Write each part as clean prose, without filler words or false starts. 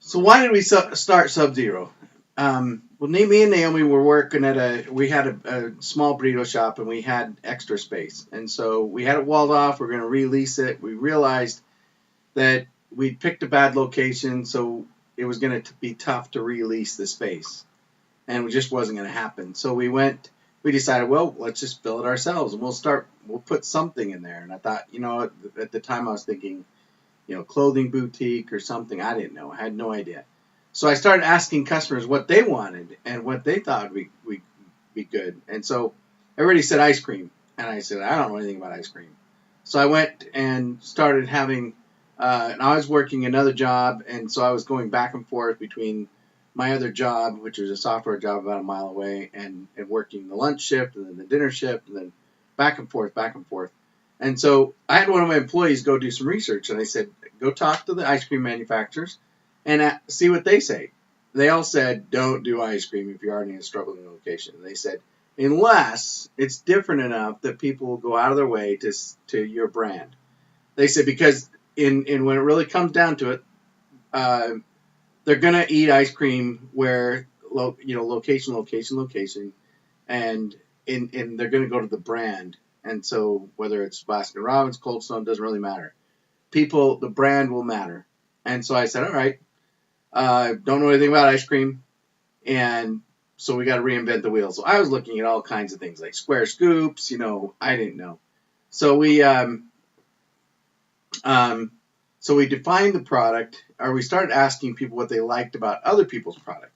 So why did we start Sub-Zero? Well, me and Naomi were working we had a small burrito shop and we had extra space. And so we had it walled off. We're going to release it. We realized that we'd picked a bad location, so it was going to be tough to release the space. And it just wasn't going to happen. So we decided, well, let's just fill it ourselves and we'll put something in there. And I thought, at the time I was thinking, clothing boutique or something. I didn't know. I had no idea. So I started asking customers what they wanted and what they thought would be good. And so everybody said ice cream. And I said, I don't know anything about ice cream. So I went and started having, and I was working another job. And so I was going back and forth between my other job, which was a software job about a mile away, and working the lunch shift and then the dinner shift and then back and forth, back and forth. And so I had one of my employees go do some research, and I said, go talk to the ice cream manufacturers and see what they say. They all said, don't do ice cream if you're already in a struggling location. And they said, unless it's different enough that people will go out of their way to your brand. They said, because in when it really comes down to it, they're going to eat ice cream where, location, and they're going to go to the brand. And so whether it's Baskin Robbins, Cold Stone, doesn't really matter. The brand will matter. And so I said, all right, don't know anything about ice cream. And so we got to reinvent the wheel. So I was looking at all kinds of things like square scoops, I didn't know. So we defined the product, or we started asking people what they liked about other people's product.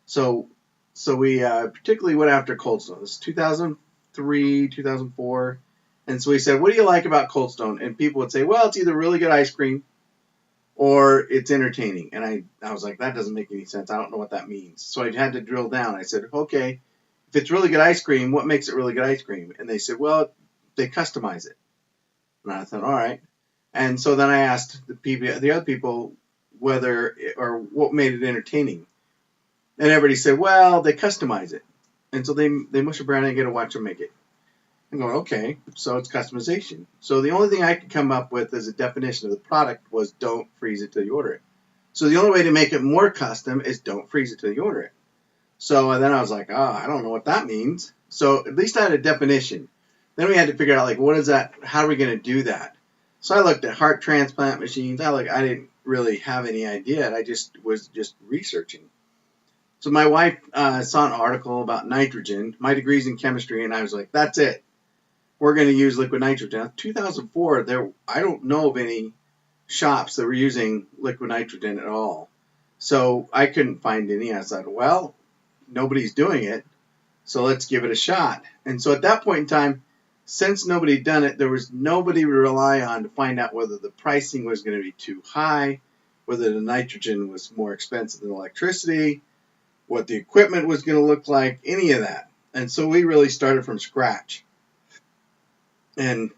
So we particularly went after Cold Stone. This is 2003, 2004. And so we said, what do you like about Cold Stone? And people would say, well, it's either really good ice cream or it's entertaining. And I was like, that doesn't make any sense. I don't know what that means. So I had to drill down. I said, okay, if it's really good ice cream, what makes it really good ice cream? And they said, well, they customize it. And I thought, all right. And so then I asked the other people what made it entertaining. And everybody said, well, they customize it. And so they mush a brand and get to watch them make it. I'm going, okay, so it's customization. So the only thing I could come up with as a definition of the product was don't freeze it till you order it. So the only way to make it more custom is don't freeze it till you order it. So then I was like, I don't know what that means. So at least I had a definition. Then we had to figure out, what is that? How are we going to do that? So I looked at heart transplant machines. I didn't really have any idea. I was researching. So my wife saw an article about nitrogen. My degree's in chemistry, and I was like, that's it. We're going to use liquid nitrogen. In 2004, I don't know of any shops that were using liquid nitrogen at all. So I couldn't find any. I said, well, nobody's doing it, so let's give it a shot. And so at that point in time, since nobody had done it, there was nobody to rely on to find out whether the pricing was going to be too high, whether the nitrogen was more expensive than electricity, what the equipment was going to look like, any of that. And so we really started from scratch. And